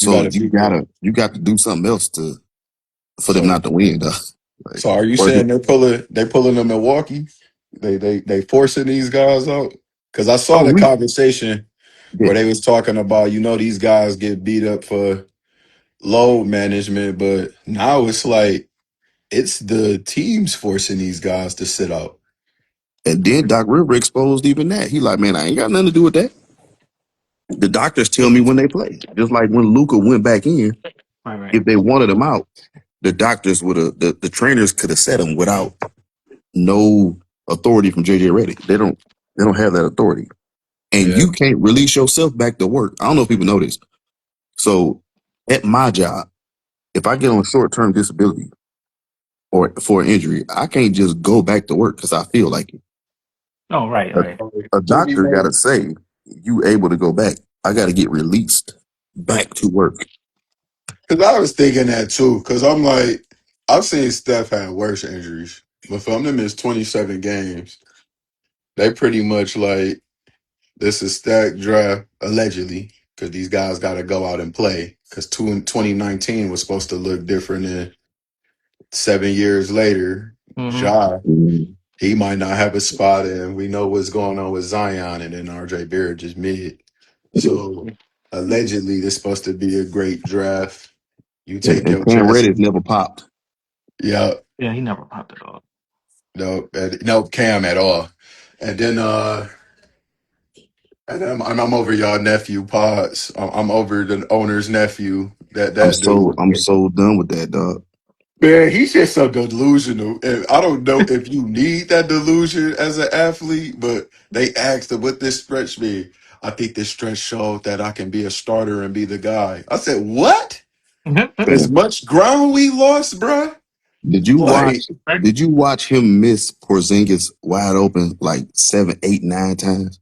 You So gotta beat them. you got to do something else for them So not to win, though. Like, so are you or saying they pulling them Milwaukee? They forcing these guys out? Because I saw oh, the conversation yeah, where they was talking about, these guys get beat up for load management, but now it's like it's the teams forcing these guys to sit out. and then Doc River exposed even that. He like, man, I ain't got nothing to do with that. The doctors tell me when they play. Just like when Luca went back in, Right, right. if they wanted him out, the doctors would have, the trainers could have set him without no authority from JJ Reddick. They don't have that authority. And Yeah. you can't release yourself back to work. I don't know if people know this. So at my job, if I get on short term disability or for an injury, I can't just go back to work because I feel like it. Oh, right, A, right. a doctor got to say you able to go back. I got to get released back to work. Because I was thinking that too. Because I'm like, I've seen Steph have worse injuries, but for him to miss 27 games, they pretty much like this is stacked draft allegedly. Because these guys got to go out and play. Because 2019 was supposed to look different, and 7 years later, Mm-hmm. Ja, Mhm. he might not have a spot, and we know what's going on with Zion, and then RJ Barrett just mid. So allegedly, this supposed to be a great draft. You take And your Cam chances. Reddish never popped. Yeah, Yeah, he never popped it off. no Cam at all. And then I'm over y'all nephew Pods. I'm over the owner's nephew. That dude. I'm so done with that, dog. Man, he's just so delusional. And I don't know if you need that delusion as an athlete, but they asked him what this stretch mean. I think this stretch showed that I can be a starter and be the guy. I said, what? As Man, much ground we lost, bruh? did you Like, watch? Did you watch him miss Porzingis wide open like 7, 8, 9 times?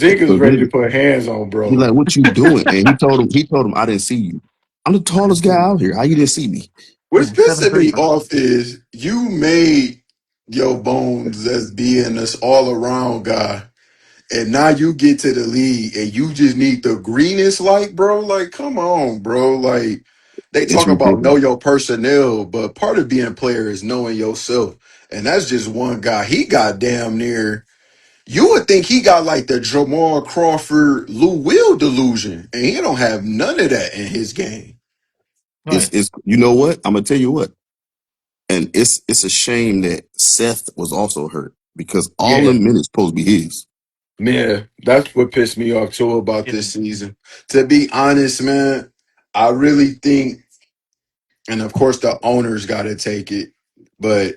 And Porzingis ready to Porzingis, put hands on he bro. like, what you doing? And he told him, I didn't see you. I'm the tallest guy out here. How you didn't see me? What's Yeah, seven pissing three, me bro. off is you made your bones as being this all around guy. And now you get to the league and you just need the greenest light, bro. Like, come on, bro. Like, they It's talk about ridiculous. know your personnel, but part of being a player is knowing yourself. And that's just one guy. He got damn near, you would think he got like the Jamal Crawford, Lou Will delusion. And he don't have none of that in his game. Right. It's you know what? I'm gonna tell you what. And it's a shame that Seth was also hurt because all the Yeah. minutes supposed to be his. Man, that's what pissed me off too about Yeah. this season. To be honest, man, I really think, and of course the owner's got to take it, but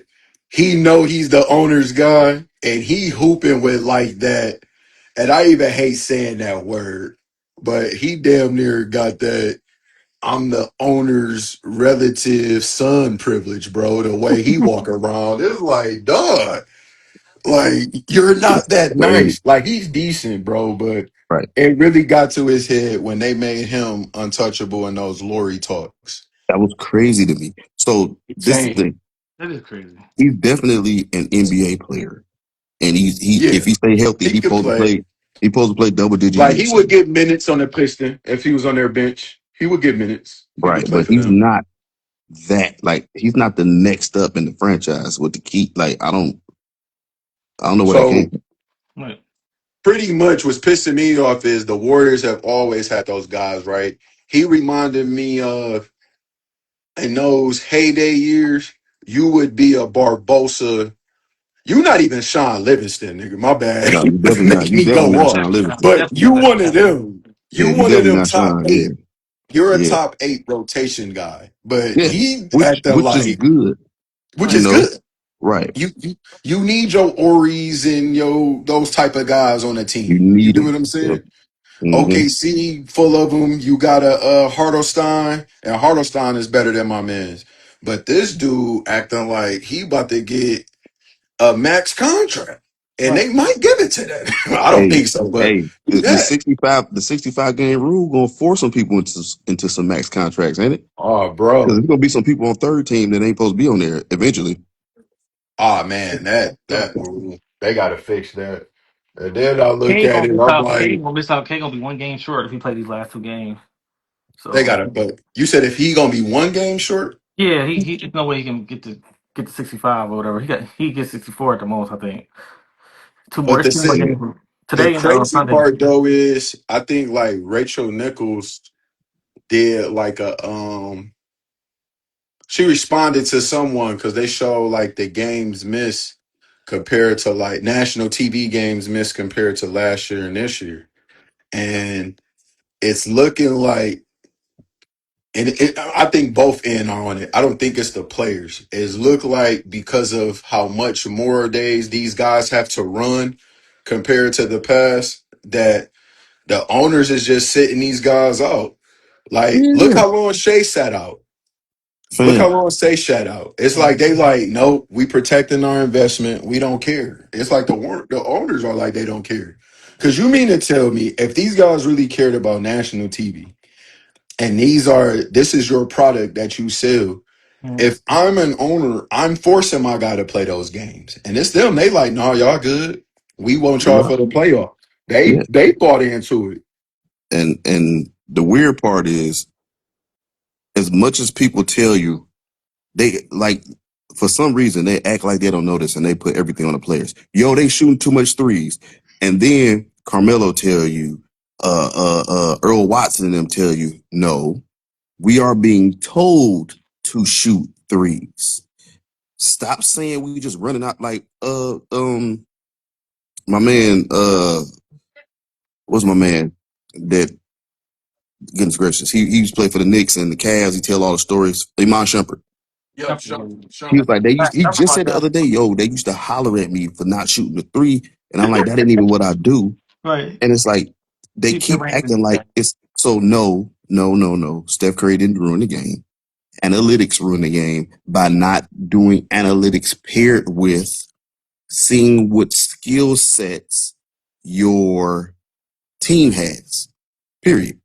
he know he's the owner's guy, and he hooping with like that. And I even hate saying that word, but he damn near got that. I'm the owner's relative son privilege, bro. The way he walk around, it's like, dog. Like you're It's not that crazy. nice. Like he's decent, bro, but Right. it really got to his head when they made him untouchable in those Lori talks. That was crazy to me. So this is the Insane. thing. That is crazy. He's definitely an NBA player. And he if Yeah, he stay healthy, he could play. he supposed to play double digit Like he minutes. would get minutes on the Piston if he was on their bench. He would get minutes. He Right. could play But for he's them. not that like he's not the next up in the franchise with the key. Like I don't know where that came So from. Right. pretty much what's pissing me off is the Warriors have always had those guys, right? He reminded me of in those heyday years, you would be a Barbosa. You not even Sean Livingston, nigga. My bad. No, you definitely not. Make You me definitely go not off. Sean But Livingston. you Definitely one of not. them. Yeah, You you one of definitely them not top Sean. Yeah. eight. You're a Yeah. top eight rotation guy. But Yeah. he Which at the is like, good, which you Right. is know. good. Right. You need your Oris and your those type of guys on the You team. You need do what him. I'm Yep. saying? Hmm. OKC full of them. You got a Hartelstein, and Hartelstein is better than my man's. But this dude acting like he about to get a max contract, and Right. they might give it to that. I don't Hey, think so, but hey, the yeah. 65 game rule gonna force some people into some max contracts, ain't it? Oh, Because bro. there's gonna be some people on third team that ain't supposed to be on there eventually. Oh man, that they got to fix that. And then I look K at gonna it, miss I'm out. K like, gonna miss out. K gonna be one game short if he play these last two games. They So got it. But you said if he gonna be one game short, yeah, he there's no way he can get to 65 or whatever. He gets 64 at the most, I think. Two more. but It's two more the games the today and crazy Sunday. part though is I think like Rachel Nichols did like a she responded to someone because they show like the games missed compared to like national TV games missed compared to last year and this year. And it's looking like I think both end are on it. I don't think it's the players. It's look like because of how much more days these guys have to run compared to the past, that the owners is just sitting these guys out. Like, look Yeah, how long Shea sat out. Look how fam, long Shea sat out. It's like Mhm. they like, nope, we protecting our investment. We don't care. It's like the owners are like they don't care. Because you mean to tell me if these guys really cared about national TV and this is your product that you sell, Mhm. if I'm an owner, I'm forcing my guy to play those games. And it's them. They like, nah, y'all good. We want y'all yeah, for the playoff. yeah. They bought into it. And the weird part is, as much as people tell you, they like for some reason they act like they don't notice and they put everything on the players. Yo, they shooting too much threes, and then Carmelo tell you, Earl Watson and them tell you, no, we are being told to shoot threes. Stop saying we just running out like my man what's my man that goodness gracious he used to play for the Knicks and the Cavs. He tell all the stories. Iman Shumpert. Yep, He was like, he Something just like said the that. other day, yo, they used to holler at me for not shooting the three. And I'm like, that ain't even what I do. Right. And it's like, they Keep the keep range acting in like that. it's so no, no, no, no. Steph Curry didn't ruin the game. Analytics ruined the game by not doing analytics paired with seeing what skill sets your team has. Period.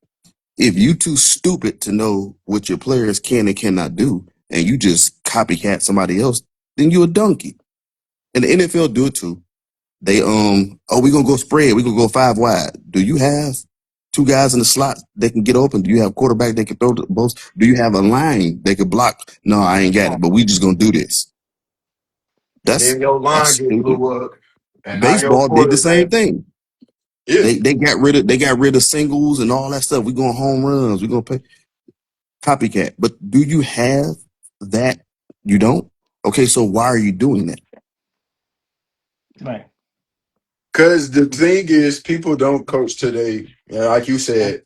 If you too stupid to know what your players can and cannot do, and you just copycat somebody else, then you a donkey. And the NFL do it too. They oh, we gonna go spread, we gonna go five wide. Do you have two guys in the slot that can get open? Do you have a quarterback that can throw the balls? Do you have a line that can block? No, I ain't got it, but we just gonna do this. and That's then your that's line get stupid. blew up, and now your Baseball did the same quarterback. thing. Yeah, They got rid of singles and all that stuff. We going home runs. We gonna play copycat. But do you have that? You don't. Okay, so why are you doing that? Right. because the thing is, people don't coach today. Like you said,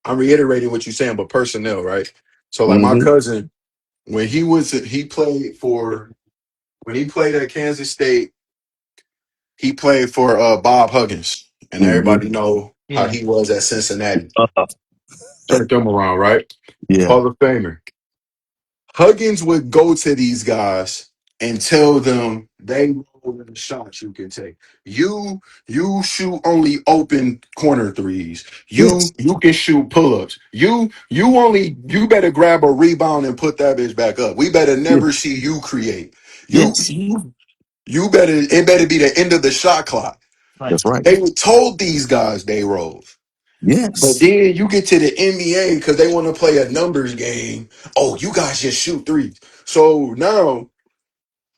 I'm reiterating what you're saying, but personnel, right? So, like my Mm-hmm. cousin, when he played for when he played at Kansas State, he played for Bob Huggins, and Mm-hmm. everybody know how Yeah. he was at Cincinnati. Uh, Turned them around, right? yeah. Hall of Famer. Huggins would go to these guys and tell them they roll the shots you can take. You shoot only open corner threes. Yes. You can shoot pull-ups. You better grab a rebound and put that bitch back up. We better Yeah. never see you create. You Yes. you better it better be the end of the shot clock. Right. That's right. They were told these guys they rolled. But Yes. then you get to the NBA because they want to play a numbers game. Oh, you guys just shoot threes. So now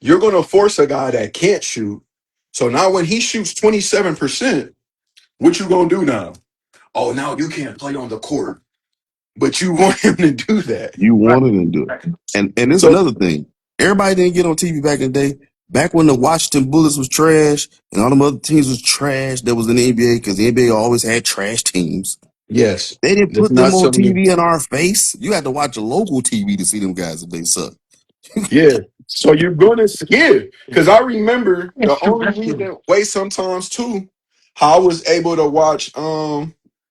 you're going to force a guy that can't shoot. So now when he shoots 27%, what you going to do now? Oh, now you can't play on the court, but you want him to do that. You Right. wanted to do it. Right. And there's So another thing. Everybody didn't get on TV back in the day. Back when the Washington Bullets was trash and all them other teams was trash that was in the NBA because the NBA always had trash teams. yes, They didn't there's put not them on so many. TV in our face. You had to watch a local TV to see them guys if they suck. Yeah. So you're gonna because I remember Yeah, the true. only That's true. reason way sometimes too, how I was able to watch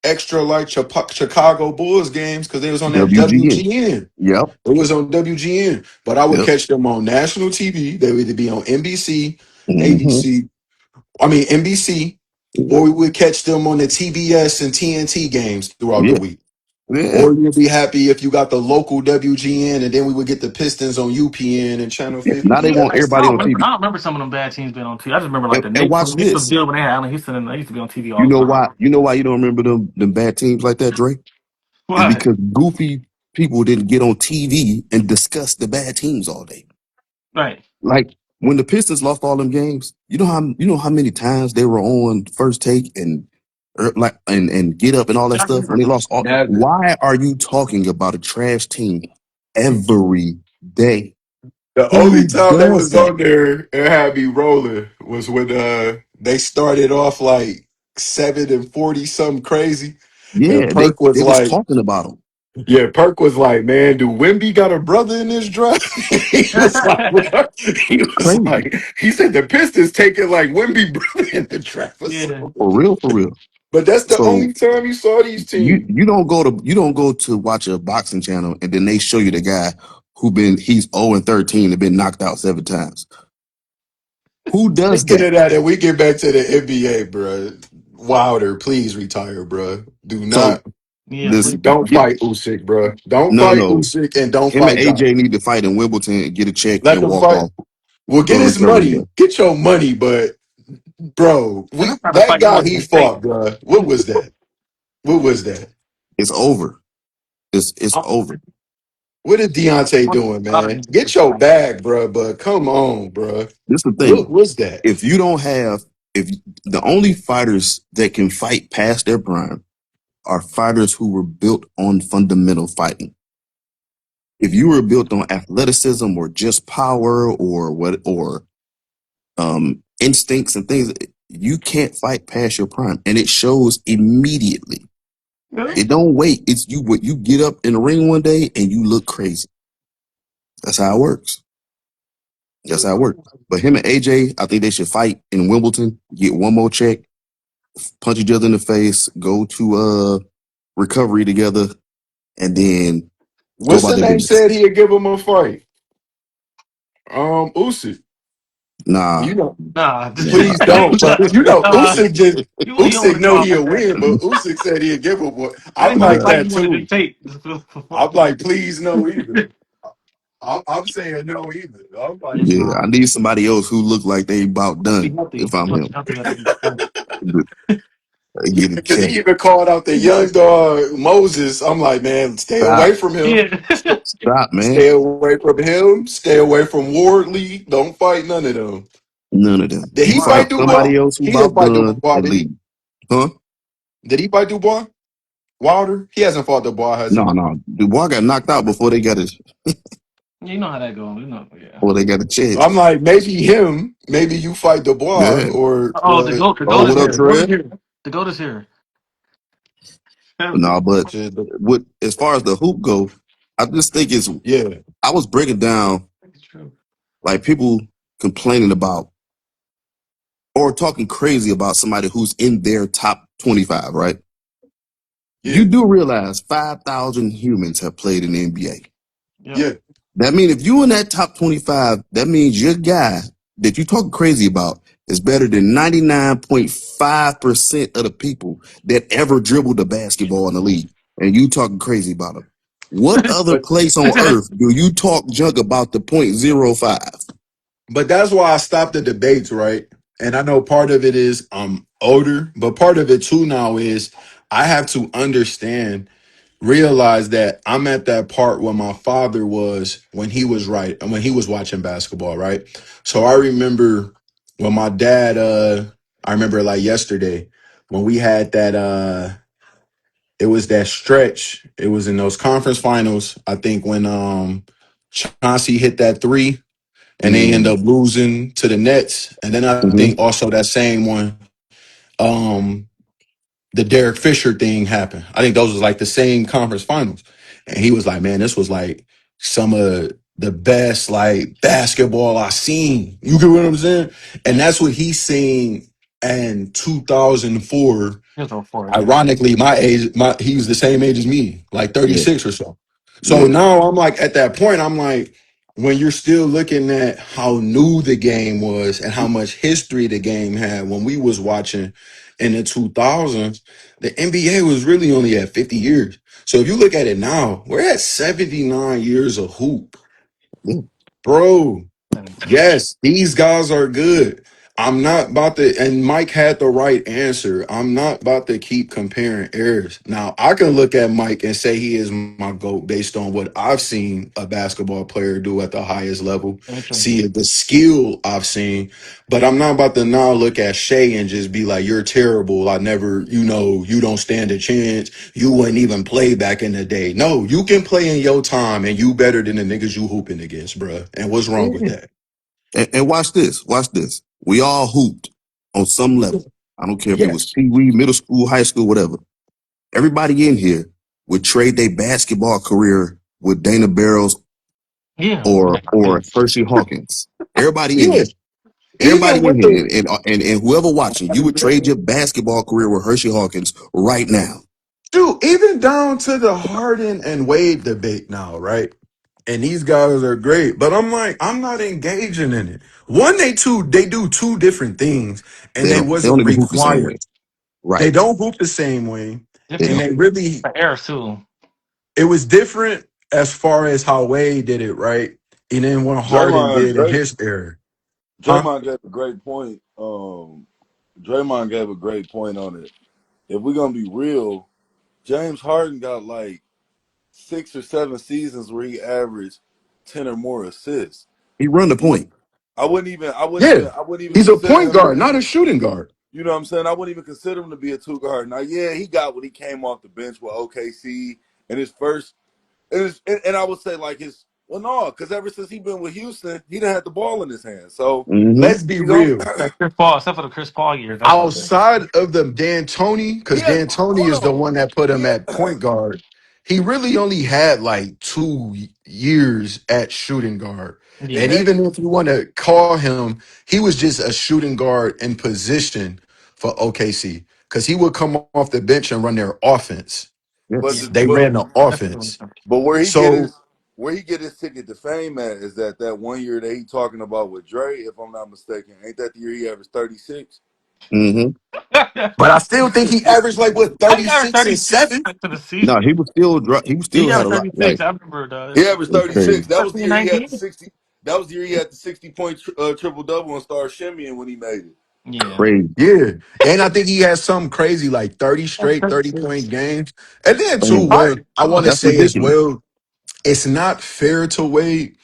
extra like Chicago Bulls games because they was on that WGN. WGN. Yep. It was on WGN, but I would Yep. catch them on national TV. They would either be on NBC, Mm-hmm. ABC, I mean NBC, or we would catch them on the TBS and TNT games throughout the Yeah. week. Yeah. Or you'd be happy if you got the local WGN, and then we would get the Pistons on UPN and Channel Yeah. Now 50. they want everybody on TV. I don't remember some of them bad teams being on TV. I just remember like And, the and Knicks. watch When the Knicks was this. good when they had Allen Houston, and they used to be on TV You all the know time. why? You know why you don't remember them bad teams like that, Drake? is Why? because goofy people didn't get on TV and discuss the bad teams all day. Right. Like when the Pistons lost all them games, you know how many times they were on First Take and and get up and all that stuff when they lost all. Never. Why are you talking about a trash team every day? The only Who time they does was that? on there and had me rolling was when they started off like 7-40, something crazy. And Yeah, they Perk was they was like, talking about them. yeah, Perk was like, man, do Wimby got a brother in this draft? He was like, what? He was Crazy. like, he said the Pistons taking like Wimby brother in the draft or Yeah. something. For real, for real. But that's the So only time you saw these you teams. you don't go to watch a boxing channel and then they show you the guy he's 0-13 and been knocked out 7 times. Who does Speaking that? of that, and we get back to the NBA, bro. Wilder, please retire, bro. Do So not. Yeah, this please. Don't get fight Usyk, bro. Don't no fight no Usyk and don't him and fight God. AJ need to fight in Wimbledon and get a check Let and them walk fight. off. Well, Go get to his recovery money. day. Get your money, but bro, Man, I'm we trying to that fight him guy like he a state. fought, bro. What was that? What was that? It's over. It's over. What is Deontay doing, man? Get your bag, bro. But come on, bro. This is the What thing. was that? If you don't have if the only fighters that can fight past their prime are fighters who were built on fundamental fighting. If you were built on athleticism or just power or instincts and things, you can't fight past your prime, and it shows immediately. Yeah. It don't wait. It's you. What you get up in the ring one day and you look crazy. That's how it works. That's how it works. But him and AJ, I think they should fight in Wimbledon. Get one more check, punch each other in the face, go to recovery together, and then go What's about the their name business. said he'd give him a fight? Usyk. Nah, You know. Nah, Please you don't. But you know, nah, Usyk just you don't want Usyk to go know out like he'll that. win, but Usyk said he'd give him one. That I'm ain't no like nah. fight that you want to too. dictate. I'm like, please no either. I'm saying no either. I'm like, Yeah, Yeah, nah. I need somebody else who look like they about You want to be done. If healthy. I'm You want to him, be healthy after each fight. get a because check. he even called out the young dog Moses. I'm like, man, stay Stop, away from him. Yeah. stop, man. Stay away from him. Stay away from Wardley. Don't fight none of them. None of them. Did You he fight fight Wow. Dubois? somebody else who He didn't about fight done Dubois, and did he? leave. Huh? Did he fight Dubois? Wilder? He hasn't fought Dubois, has No, he? no. Dubois got knocked out You know how that goes. You know, yeah. before they got a chance. I'm like, maybe him. Maybe you fight Dubois Yeah. or Oh, the Oh, goat is what up, here. The goat is Trev? here. The goat is here. No, but shit, what as far as the hoop go, I just think it's yeah, I was breaking down It's true. like people complaining about or talking crazy about somebody who's in their top 25, right? You yeah, do realize 5,000 humans have played in the NBA. Yep. yeah. That means if you in that top 25, that means your guy that you talking crazy about is better than 99.5% of the people that ever dribbled the basketball in the league. And you talking crazy about them. What other But place on earth do you talk junk about the .05? but that's why I stopped the debates, right? And I know part of it is I'm older, but part of it too now is I have to understand, realize that I'm at that part where my father was when he was right and when he was watching basketball, right? So I remember when my dad I remember like yesterday when we had that it was that stretch. It was in those conference finals. I think when Chauncey hit that three and they end Mm-hmm. up losing to the Nets. And then I think also that same one, um, the Derek Fisher thing happened. I think those was like the same conference finals. And he was like, man, this was like some of the best like basketball I seen. You get what I'm saying? And that's what he's saying in 2004. Here's all four. Yeah. Ironically, my age, he was the same age as me, like Yeah, 36 or so. So yeah, now I'm like at that point, I'm like, when you're still looking at how new the game was and how much history the game had when we was watching in the 2000s, the NBA was really only at 50 years. So if you look at it now, we're at 79 years of hoop. yeah. Bro, And yes, these guys are good. I'm not about to, and Mike had the right answer. I'm not about to keep comparing errors. Now, I can look at Mike and say he is my GOAT based on what I've seen a basketball player do at the highest level, Interesting. see the skill I've seen, but I'm not about to now look at Shea and just be like, you're terrible. I never, you don't stand a chance. You wouldn't even play back in the day. No, you can play in your time and you better than the niggas you hooping against, bruh. And what's wrong with Yeah. that? And watch this. Watch this. We all hooped on some level. I don't care if it was Yes. pee wee, middle school, high school, whatever. Everybody in here would trade their basketball career with Dana Barros Yeah. or Yes. Hershey Hawkins. Everybody in Yeah. here. Even Everybody in with here. the And whoever watching, you would trade your basketball career with Hershey Hawkins right now. Dude, even down to the Harden and Wade debate now, right? And these guys are great, but I'm like, I'm not engaging in it. One, they do two different things, and they They don't wasn't even hoop the same way. required. They Right. don't hoop the same way, They and Different don't. they really, errors too. it was different as far as how Wade did it, right? And then what Harden Draymond, did in Dray, his era, huh? Draymond gave a great point. Draymond gave a great point on it. If we're gonna be real, James Harden got like 6 or 7 seasons where he averaged 10 or more assists. He run the He would, point. Yeah, I wouldn't even he's a consider point him to guard, not be. a shooting guard. You know what I'm saying? I wouldn't even consider him to be a two guard. Now, yeah, he got when he came off the bench with OKC and his first. And I would say like his. Well, no, because ever since he been with Houston, he done had the ball in his hand. So Mm-hmm. Let's be he's on. real. Like Chris Paul, except for the Chris Paul years, that's about it. Outside of the D'Antoni, he because had. D'Antoni Hold is the on. one that put him He at point guard, he really only had like 2 years at shooting guard. he And Yeah. made. even if you want to call him, he was just a shooting guard in position for OKC because he would come off the bench and run their offense. But Yeah. Yes. the, They but ran the That's true. offense. but So, where he get his ticket to fame at is that 1 year that he talking about with Dre, if I'm not mistaken. Ain't that the year he averaged 36? Mm-hmm. but I still think he averaged like what, I think I averaged 36 and 36 7? to the No, season. he was He still had a averaged lot. 36. Like, I remember He that. averaged it's crazy. 36. That was the year he had the 2019? 60. That was the year he had the 60 point triple double and started shimmying when he made it. Yeah. Crazy. Yeah. And I think he has something crazy like 30 That's straight 30 36. point games. And then too, Man, what Probably I want to too. that's say as ridiculous. well, it's not fair to Wade,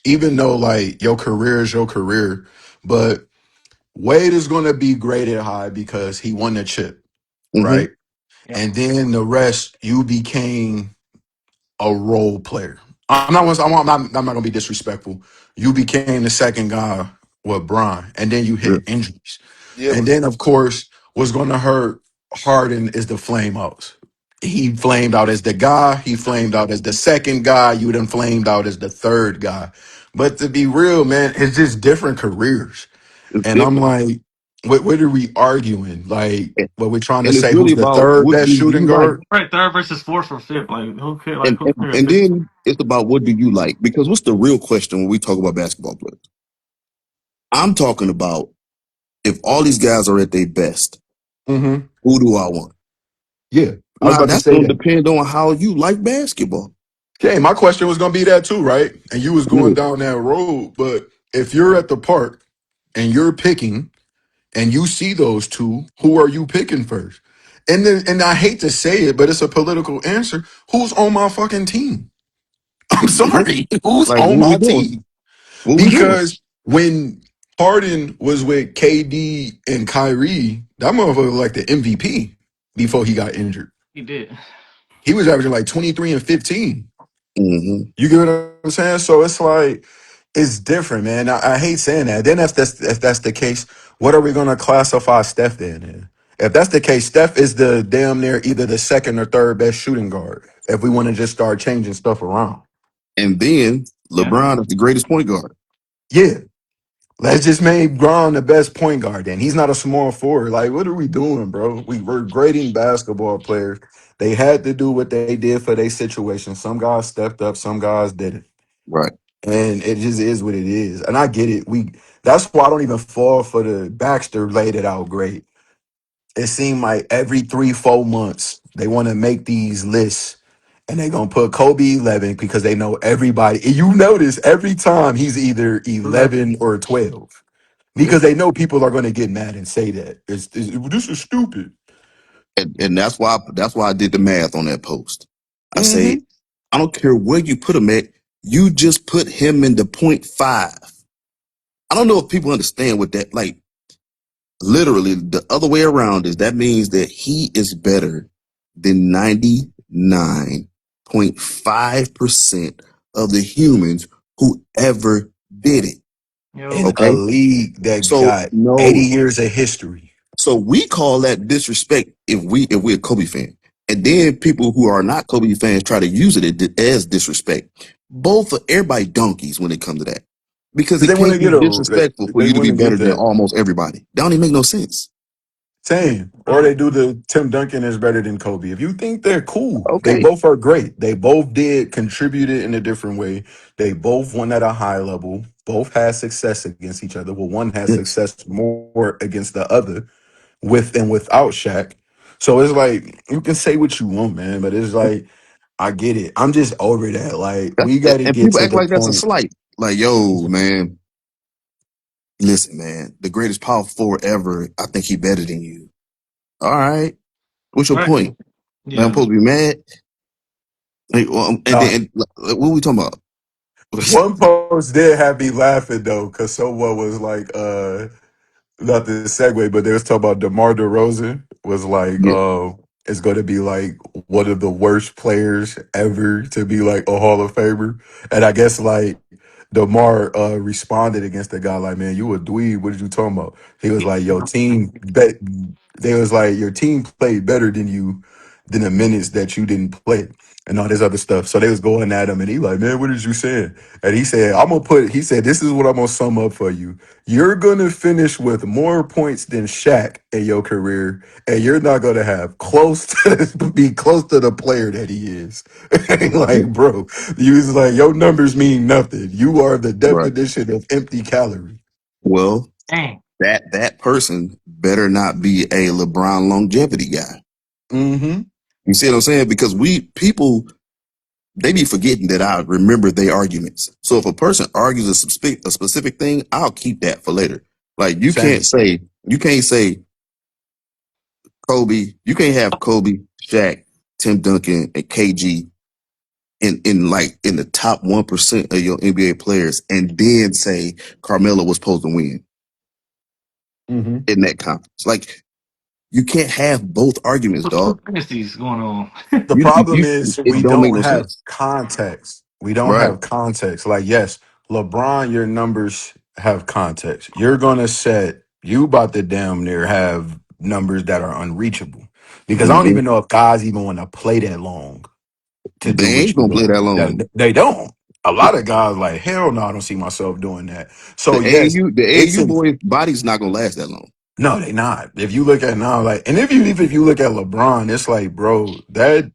even though like your career is your career. But Wade is gonna be graded high because he won the chip, Mm-hmm. right? Yeah. And then the rest, you became a role player. I'm not gonna be disrespectful. You became the second guy with Brian, and then you Yeah. hit injuries. Yeah, And but then of course, what's gonna hurt Harden is the flame outs. He flamed out as the guy, he flamed out as the second guy, you then flamed out as the third guy. But to be real, man, it's just different careers. It's And I'm different. like, what are we arguing? Like, And what we trying to it's say? really Who's the about third what best do shooting you like? guard? Right, third versus fourth or fifth. Like who cares? Like who cares? And then it's about what do you like? Because what's the real question when we talk about basketball players? I'm talking about if all these guys are at their best, Hmm. who do I want? Yeah, I was Now about to that's say gonna that. depend on how you like basketball. Okay, my question was gonna be that too, right? And you was going Yeah. down that road, but if you're at the park and you're picking and you see those two, who are you picking first? And then, and I hate to say it, but it's a political answer. Who's on my fucking team? I'm Yeah. sorry. Who's Like on what we my doing? team? What we doing? Because when Harden was with KD and Kyrie, that motherfucker was like the MVP before he got injured. He did. He was averaging like 23 and 15. Mm-hmm. You get what I'm saying? So it's like, it's different, man. I hate saying that. Then if that's the case, what are we gonna classify Steph in? If that's the case, Steph is the damn near either the second or third best shooting guard. If we want to just start changing stuff around, And then Yeah. LeBron is the greatest point guard. yeah, let's just make Braun the best point guard. Then he's not a small forward. Like, what are we doing, bro? We're grading basketball players. They had to do what they did for their situation. Some guys stepped up, some guys didn't. Right. And it just is what it is. And I get it. That's why I don't even fall for the Baxter laid it out great. It seemed like every 3, 4 months they want to make these lists and they're gonna put Kobe 11 because they know everybody. And you notice every time he's either 11. 11 or 12. Yeah. because they know people are going to get mad and say that this is stupid. And that's why I did the math on that post. I say, Hmm. I don't care where you put him at, you just put him in the point five. I don't know if people understand what that like literally the other way around is that means that he is better than 99.5% of the humans who ever did it. Yo, In a Okay. league that So got 80 no, years of history. so we call that disrespect if we're a Kobe fan. And then people who are not Kobe fans try to use it as disrespect. Both of everybody donkeys when it comes to that. Because Because it they want can't to be get disrespectful for they you to want be to get better than that. almost everybody. That don't even make no sense. Same. Or um, they do the Tim Duncan is better than Kobe. If you think they're cool, they Okay. both are great. They both did contributed in a different way. They both won at a high level. Both had success against each other. Well, one had Yes. success more against the other with and without Shaq. So it's like you can say what you want, man, but it's like I get it. I'm just over that. Like we got to And get people to act the like that's a point. slight. Like, yo, man, listen, man, the greatest power forward ever. I think he better than you. All right. What's your right. point? Man, I'm Yeah. supposed to be mad? Like, well, and Nah, then like, what are we talking about? one post did have me laughing though, because someone was like, not the segue, but they was talking about DeMar DeRozan was like, Yeah. it's going to be like one of the worst players ever to be like a Hall of Famer, and I guess like DeMar responded against the guy like, man, you a dweeb. What did you talking about? He was like, your team bet. They was like, your team played better than you than the minutes that you didn't play. And all this other stuff. So they was going at him and he like, man, what did you say? And he said, he said, this is what I'm gonna sum up for you. You're gonna finish with more points than Shaq in your career, and you're not gonna have be close to the player that he is. Yeah. Like, bro, you was like, your numbers mean nothing. You are the Right. definition of empty calorie. Well, Dang. that person better not be a LeBron longevity guy. Mm-hmm. You see what I'm saying? Because we people they be forgetting that I remember their arguments. So if a person argues a specific thing, I'll keep that for later. Like Same. you can't say Kobe, you can't have Kobe, Shaq, Tim Duncan, and KG in the top 1% of your NBA players and then say Carmelo was supposed to win Mm-hmm. in that conference. Like you can't have both arguments, Two dog. dynasties going on. The You problem is it we don't make don't no have sense. context. We don't Right. have context. Like, yes, LeBron, your numbers have context. You're gonna set you about to damn near have numbers that are unreachable. Because I don't Hmm. even know if guys even want to play that long to do They what ain't you're gonna play that doing. long. They don't. A lot of guys like, hell no, I don't see myself doing that. So yes, The it's AU a boys' body's not gonna last that long. no, they not. If you look at now, like, and if you look at LeBron, it's like, bro, that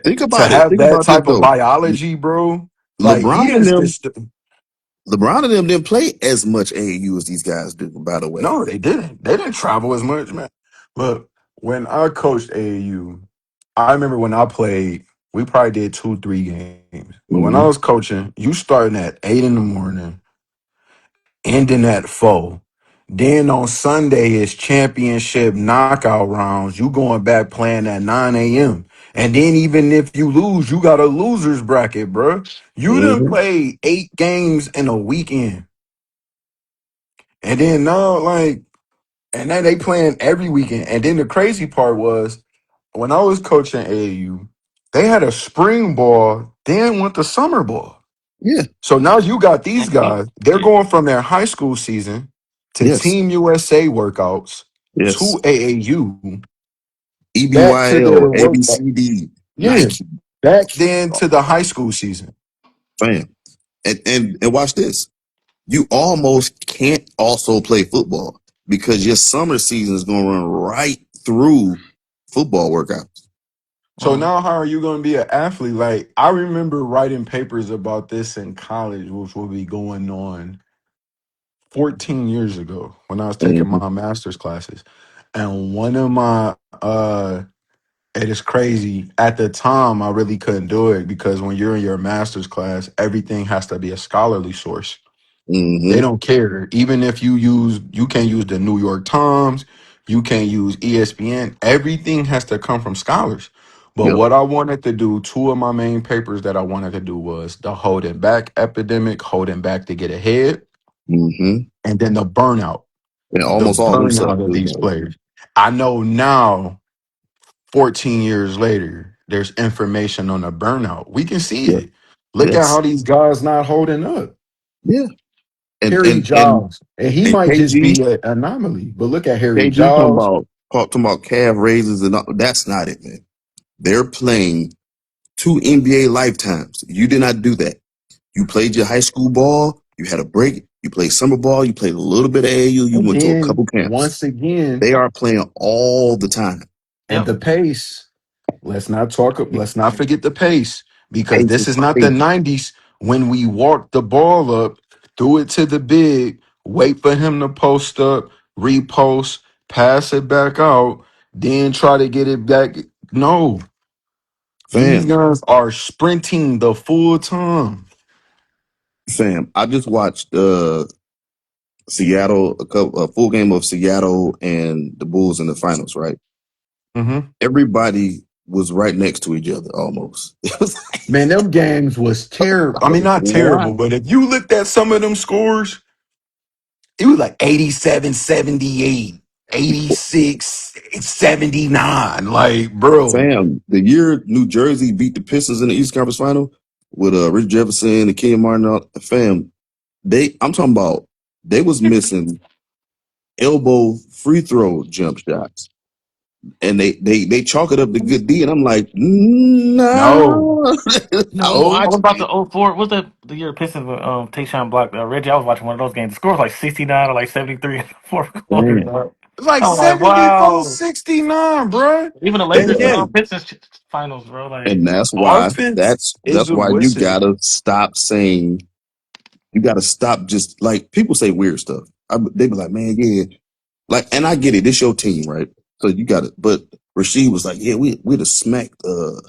Think to about it. have Think that about this type of though. biology, bro, like he LeBron and is them, just LeBron and them didn't play as much AAU as these guys do. By the way. no, they didn't. They didn't travel as much, man. Look, when I coached AAU, I remember when I played, we probably did 2, 3 games. But when I Hmm. was coaching, you starting at 8 in the morning, ending at 4. Then on Sunday is championship knockout rounds. You going back playing at 9 a.m. And then even if you lose, you got a losers bracket, bro. You done Hmm. played 8 games in a weekend. And then now, like, and then they playing every weekend. And then the crazy part was when I was coaching AAU, they had a spring ball, then went to summer ball. Yeah. So now you got these Dang. guys, they're going from their high school season to Yes. Team USA workouts Yes. to AAU, back to EBYL, their work. ABCD, Yeah, Nike, back then to the high school season. fam. And watch this. You almost can't also play football because your summer season is gonna run right through football workouts. So Well, now how are you going to be an athlete? Like I remember writing papers about this in college, which will be going on 14 years ago when I was taking Hmm. my master's classes. And one of my it is crazy. At the time, I really couldn't do it because when you're in your master's class, everything has to be a scholarly source. They Mm-hmm. don't care. Even if you can't use the New York Times, you can't use ESPN. Everything has to come from scholars. But Yep. what I wanted to do, two of my main papers that I wanted to do was the holding back epidemic, holding back to get ahead, Mm-hmm. and then And the almost all them burnout of subjects, these though. players. I know now, 14 years later, there's information on the burnout. We can see Yeah. it. Look at Yes. how these guys not holding up. Yeah. And Harry and and Giles, and he and might just KG be an anomaly. But look at Harry KG Giles. talking about calf raises and all, that's not it, man. They're playing two NBA lifetimes. You did not do that. You played your high school ball. You had a break. You played summer ball. You played a little bit of AAU. You And went to a couple then camps. once again, They are playing all the time. and Yep. the pace. Let's not forget the pace, because Pace this is is not the crazy. 90s when we walked the ball up, threw it to the big, wait for him to post up, repost, pass it back out, then try to get it back. No, these Fam, guys are sprinting the full time. I just watched Seattle a full game of Seattle and the Bulls in the finals, right? Hmm. Everybody was right next to each other almost. It was Man, them games was terrible. I mean, like, not what? terrible, but if you looked at some of them scores, it was like 87, 78, 86, 79. Like, bro, The year New Jersey beat the Pistons in the East Conference Final with Rich Jefferson and Kenyon Martin, I'm talking about they was missing elbow free throw jump shots, and they chalk it up to good D, and I'm like, no, no, I'm no. What watching about the it. '04? What's the year Pistons with Tayshaun blocked Reggie? I was watching one of those games. The score was like 69 or like 73 in the fourth quarter. Damn, Dog. It's like I was like, 74, wow. 69, bro. Even the And Lakers then Pistons finals, bro. Like, and that's why offense that's is a why you wussy. gotta stop saying you gotta stop just like people say weird stuff. They be like, man, yeah, like, and I get it. This your team, right? So you got it. But Rasheed was like, yeah, we'd have smacked the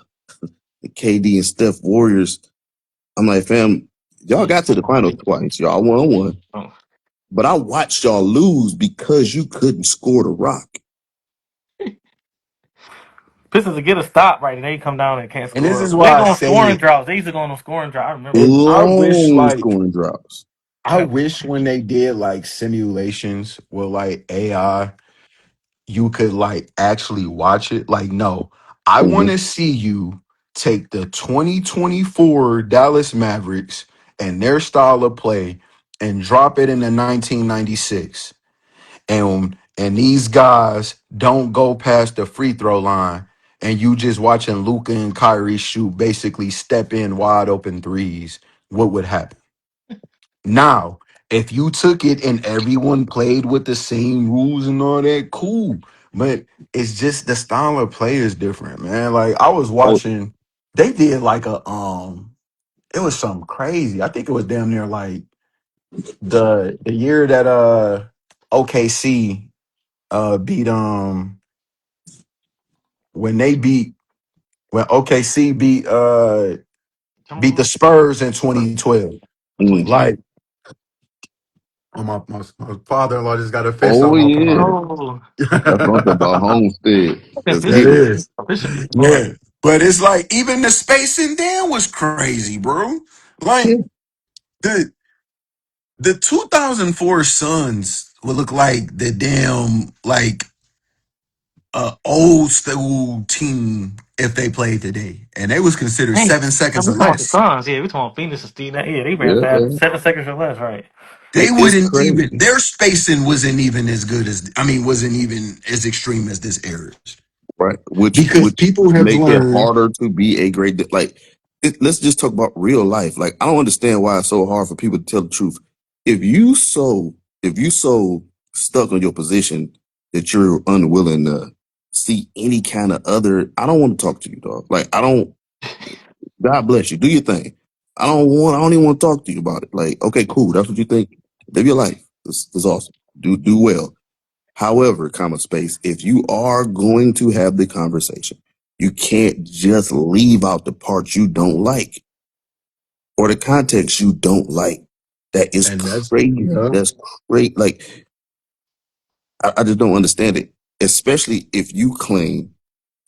KD and Steph Warriors. I'm like, fam, y'all yeah, got to come the on, finals man. twice. Y'all 1-on-1. Oh. But I watched y'all lose because you couldn't score the rock. Pistons will get a stop right, and they come down and can't And this score. is They why I go on say scoring it. droughts. They used to go on scoring drought. I remember If that. I wish Long like scoring drops. I wish when they did like simulations with like AI, you could like actually watch it. Like, no, I want Mhm. to see you take the 2024 Dallas Mavericks and their style of play and drop it in the 1996. And these guys don't go past the free throw line, and you just watching Luca and Kyrie shoot basically step in wide open threes. What would happen? Now, if you took it and everyone played with the same rules and all that, cool. But it's just the style of play is different, man. Like I was Oh, watching, they did like it was something crazy. I think it was damn near like the year that OKC beat when they beat when OKC beat the Timberwolves. Spurs in 2012. mm. Like, oh, my father-in-law just got a fish Oh on my yeah. palm. Oh, That's what I'm talking about. Homestead. that Let's fish, That get it. is. that fish should be fun. Yeah. But it's like even the spacing then was crazy, bro. Yeah. Like the the 2004 Suns would look like the damn like old school team if they played today. And they was considered Hey, 7 seconds we or talking about the less. Suns. Yeah, we talking about Phoenix and Steve. Yeah, they ran Yeah, fast. man. 7 seconds or less, right? They It's wouldn't even crazy. their spacing wasn't even as good as wasn't even as extreme as this era's. Right, which Because people have make it learned. harder to be a like. Let's just talk about real life. Like, I don't understand why it's so hard for people to tell the truth. If you so if you so stuck on your position that you're unwilling to see any kind of other, I don't want to talk to you, dog. Like, I don't. God bless you. Do your thing. I don't even want to talk to you about it. Like, okay, cool. That's what you think. Live your life. This is awesome. Do well. However, comma space, if you are going to have the conversation, you can't just leave out the parts you don't like or the context you don't like. That is And that's crazy. yeah. That's great. Like I just don't understand it. Especially if you claim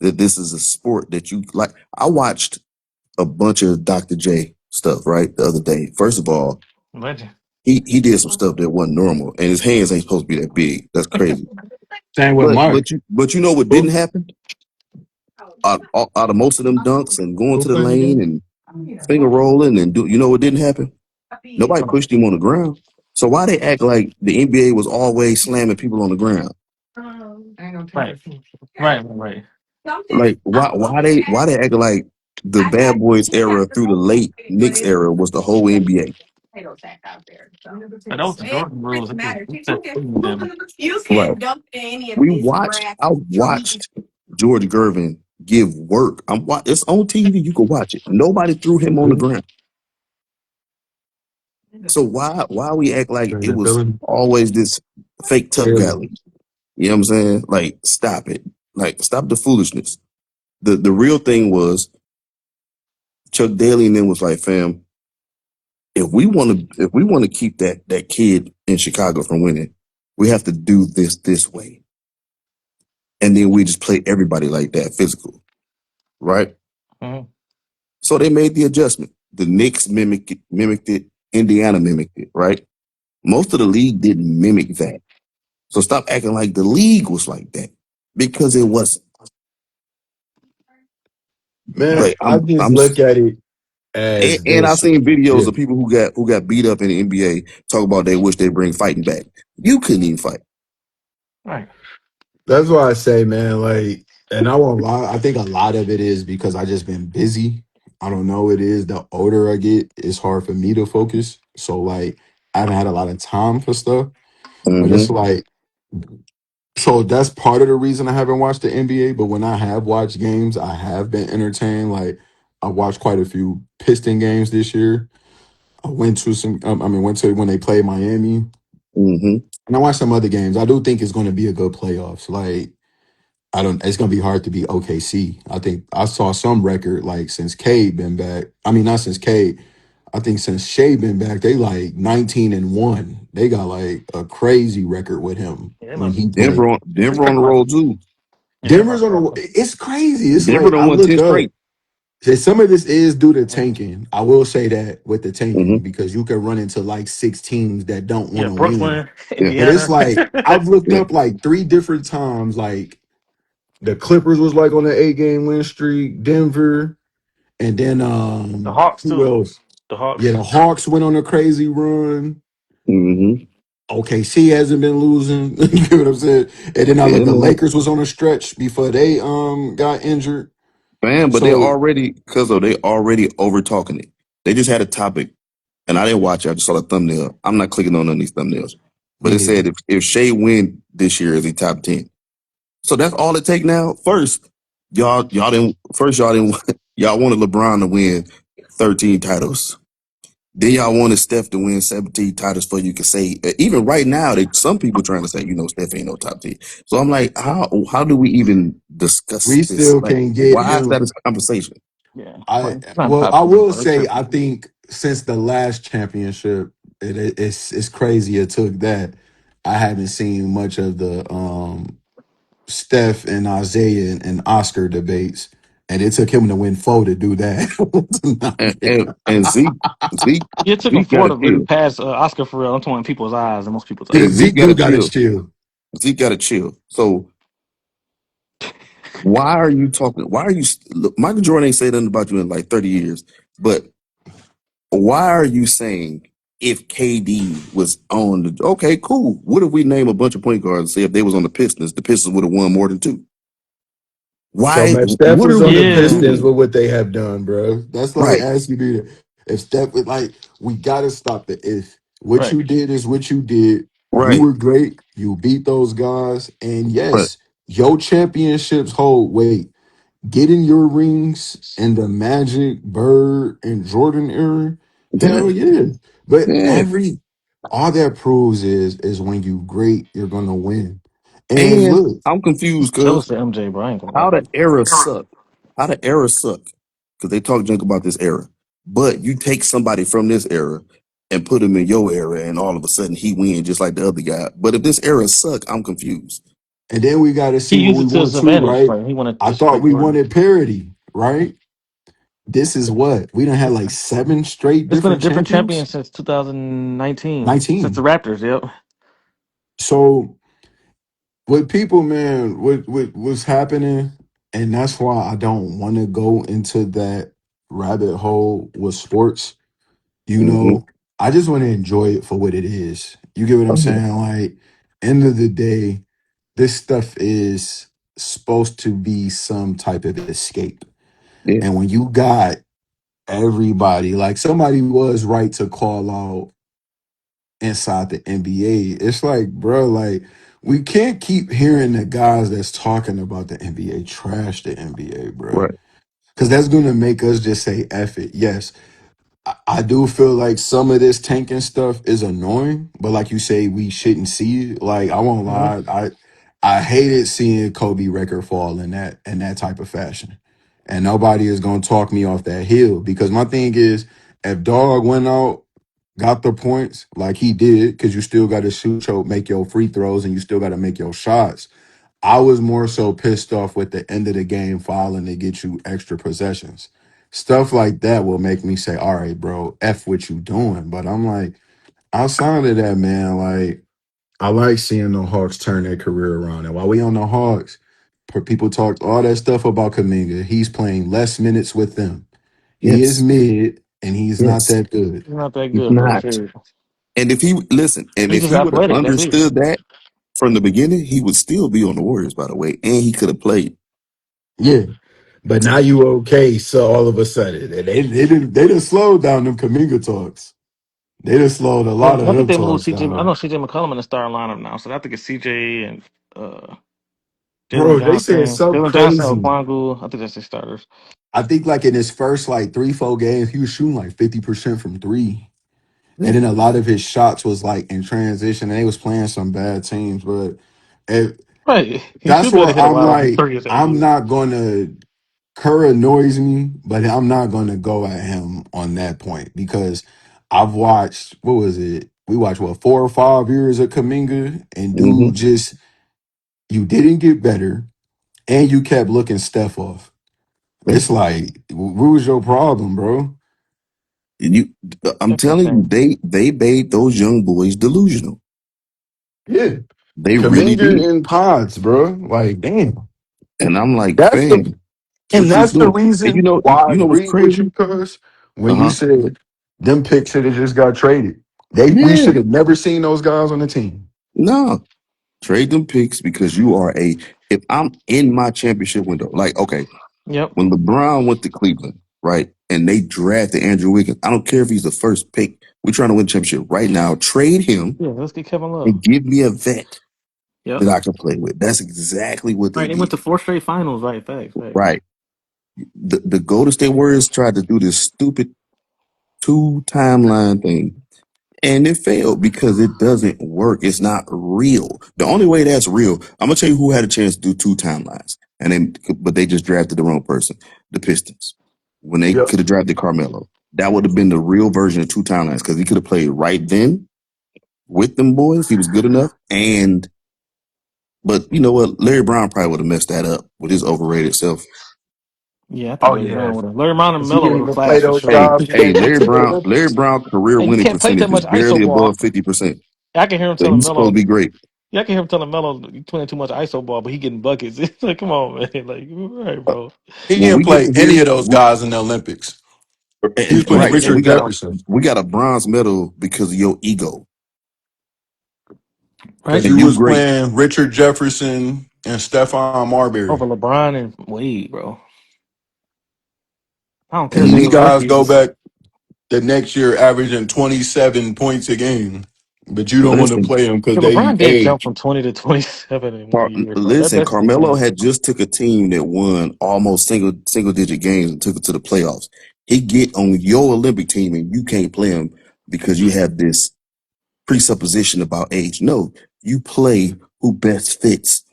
that this is a sport that you like. I watched a bunch of Dr. J stuff, right, the other day. First of all, Legend. he did some stuff that wasn't normal, and his hands ain't supposed to be that big. That's crazy. Same with But Mark. but you know what didn't Who happen out of most of them dunks and going who to the playing lane again? and finger rolling and do you know what didn't happen? Nobody pushed him on the ground. So why they act like the NBA was always slamming people on the ground? Right. Right. Like why they act like the bad boys era through the late Knicks era was the whole NBA? But that was the Jordan rules. It said them. Right. I watched George Gervin give work. It's on TV. You can watch it. Nobody threw him on the ground. So why we act like it They're was feeling always this fake tough guy Taylor. league? You know what I'm saying? Like stop it. Like stop the foolishness. The real thing was Chuck Daly and then was like, fam, if we want to keep that kid in Chicago from winning, we have to do this way. And then we just play everybody like that, physical, right? Mhm. So they made the adjustment. The Knicks mimicked it. Indiana mimicked it, right? Most of the league didn't mimic that. So stop acting like the league was like that because it wasn't. Man, Like I I'm, just I'm, look at it and, as and I've this. seen videos Yeah. of people who got beat up in the NBA talk about they wish they bring fighting back. You couldn't even fight. Right. That's why I say, man, like, and I won't lie, I think a lot of it is because I just been busy. I don't know it is. The older I get, it's hard for me to focus. So like I haven't had a lot of time for stuff. But it's Mm-hmm. like so that's part of the reason I haven't watched the NBA. But when I have watched games, I have been entertained. Like I watched quite a few Piston games this year. I went to some. Went to when they played Miami, Mm-hmm. and I watched some other games. I do think it's going to be a good playoffs. Like I don't. It's going to be hard to beat OKC. I think I saw some record like since Cade been back. I mean, not since Cade. I think since Shea been back, they like 19-1. They got like a crazy record with him Yeah, they when might be. he Denver played. on This Denver on record the might road be. too. Yeah, they Denver's might on be. the. It's crazy. It's Denver like don't I won 10 looked up. straight. Some of this is due to Mhm. tanking. I will say that with the tanking Mm-hmm. because you can run into like six teams that don't want Yeah, to win. Brooklyn, Yeah, But it's Indiana. like I've looked yeah. up like three different times. Like the Clippers was like on an 8 game win streak. Denver, and then The Hawks who too. else? The Yeah, Hawks. the Hawks went on a crazy run. Mm-hmm. OKC hasn't been losing. You get what I'm saying? And then I Yeah, look, the man. Lakers was on a stretch before they got injured. Man, but So they already over talking it. They just had a topic, and I didn't watch it. I just saw the thumbnail. I'm not clicking on none of these thumbnails. But me it said neither. if Shea win this year, is he top 10? So that's all it take now. Y'all didn't y'all wanted LeBron to win 13 titles. Then y'all wanted Steph to win 17 titles for you could say even right now some people trying to say Steph ain't no top 10. So I'm like how do we even discuss We this? still Like can't get why is that him. a conversation? Yeah, I but it's not well, top I ten, will bro. They say I tripping. think since the last championship, it's crazy. It took that. I haven't seen much of the Steph and Isaiah and Oscar debates, and it took him to win four to do that. And Zeke It took him Zeke four gotta to really chill. pass Oscar for real. I'm talking in people's eyes and most people's Yeah, eyes. Zeke, Zeke Zeke do gotta got his chill. chill. Zeke gotta chill. So why are you talking? Why are you? Look, Michael Jordan ain't said nothing about you in like 30 years. But why are you saying if KD was on the okay, cool? What if we name a bunch of point guards and say if they was on the Pistons would have won more than two? So Why? man, Steph What was are on we the Yeah, Pistons doing? with what they have done, bro. That's like Right, asking me to if Steph was like we gotta stop the if. What right. you did is what you did. You right, were great. You beat those guys, and right. yes, your championships hold weight. Getting your rings in the Magic, Bird, and Jordan era, Yeah, hell yeah. But yeah. every all that proves is when you great, you're gonna win. And And look, I'm confused Jealous because of MJ, bro. I ain't gonna how lie. the era suck. How the era suck. Because they talk junk about this era. But you take somebody from this era. and put him in your era, and all of a sudden he win just like the other guy. But if this era suck, I'm confused. And then we got to He see what used we it to his want to, advantage. right? Like he wanted I the thought straight we Jordan. wanted parity, right? This is what we done had like 7 straight It's been a different different champion champions. since 2019, since the 19. Raptors. Yep. So with people, man, what's happening, and that's why I don't want to go into that rabbit hole with sports. You Mm-hmm. know, I just want to enjoy it for what it is. You get what I'm Oh yeah. saying? Like, end of the day, this stuff is supposed to be some type of escape. Yeah. And when you got everybody, like somebody was right to call out inside the NBA. It's like, bro, like we can't keep hearing the guys that's talking about the NBA trash the NBA, bro. Right. Because that's gonna make us just say F it. Yes, I do feel like some of this tanking stuff is annoying, but like you say, we shouldn't see it. Like I won't Hmm. lie, I hated seeing Kobe record fall in that type of fashion, and nobody is gonna talk me off that hill because my thing is, if Dog went out, got the points like he did, because you still got to shoot, choke, make your free throws, and you still got to make your shots. I was more so pissed off with the end of the game fouling to get you extra possessions. Stuff like that will make me say, all right, bro, F what you doing. But I'm like, outside of that, man, like, I like seeing the Hawks turn their career around. And while we on the Hawks, people talked all that stuff about Kaminga. He's playing less minutes with them. He is Yes. mid, and he's not Yes. that good. He's not that He's good, bro. not. Period. And if he listen, and He's if just he would have athletic. That's it. understood that from the beginning, he would still be on the Warriors, by the way, and he could have played. Yeah. But now you okay, so all of a sudden. And they didn't slow down them Kaminga talks. They just slowed a lot of I think them they moved talks CJ. I know down. CJ McCollum in the starting lineup now, so I think it's CJ and Bro, they said so Jalen Johnson, crazy. Okwangu. I think that's their starters. I think like in his first like 3, 4 games, he was shooting like 50% from three. And Yeah. then a lot of his shots was like in transition. And they was playing some bad teams. But if, Right. He that's should be able to what hit a I'm wide open like. three at that I'm least. not gonna Kerr annoys me, but I'm not gonna go at him on that point because I've watched what was it? We watched what 4 or 5 years of Kaminga and Mm-hmm. dude just you didn't get better and you kept looking Steph off. Yeah. It's like, what was your problem, bro? You, I'm That's the telling you, thing. they made those young boys delusional. Yeah, They really Kaminga did. in pods, bro. Like, damn. And I'm like, That's the fam, and what you that's the doing? And reason why I you know what's agreed with crazy? you, cuz Uh when you huh. said them picks should have just got traded. We Yeah. should have never seen those guys on the team. No, trade them picks because you are a. If I'm in my championship window, like okay, Yep. when LeBron went to Cleveland, right, and they drafted Andrew Wiggins, I don't care if he's the first pick. We're trying to win championship right now. Trade him Yeah. Let's get Kevin Love. and give me a vet Yep. that I can play with. That's exactly what they Right. They went did. to 4 straight finals. Right. Thanks. Thanks. Right. The Golden State Warriors tried to do this stupid two timeline thing. And it failed because it doesn't work. It's not real. The only way that's real, I'm gonna tell you who had a chance to do two timelines, and then but they just drafted the wrong person. The Pistons, when they Yep. could have drafted Carmelo, that would have been the real version of two timelines because he could have played right then with them boys. He was good enough, and but you know what, Larry Brown probably would have messed that up with his overrated self. Yeah. I think Oh Larry yeah. Brown would have. Larry Brown and 'Cause he Melo didn't would have even play flashed for those sure. Hey, guys who hey, made it Larry to the Brown, Larry Olympics. Brown career And you winning can't play that percentage is much ISO barely ball. above 50%. I can hear him So telling he's supposed to Melo. be great. Yeah, I can hear him telling Melo you playing too much ISO ball, but he getting buckets. It's like, come on, man. Like, all right, Uh, bro. He when didn't we get play to any hear, of those guys in the Olympics. He was playing right, and Richard Jefferson. we got a bronze medal because of your ego, Because Right? you and you was great. playing Richard Jefferson and Stephon Over Marbury. LeBron and Wade, bro. I don't care And if And they these we was guys rookies. go It's, back the next year averaging 27 points a game. But you don't want to listen, play them because yeah, they LeBron did jump age. from 20 to 27 in one year, bro. listen. That's Carmelo insane. had just took a team that won almost single digit games and took it to the playoffs. He get on your Olympic team and you can't play him because you have this presupposition about age. No, you play who best fits.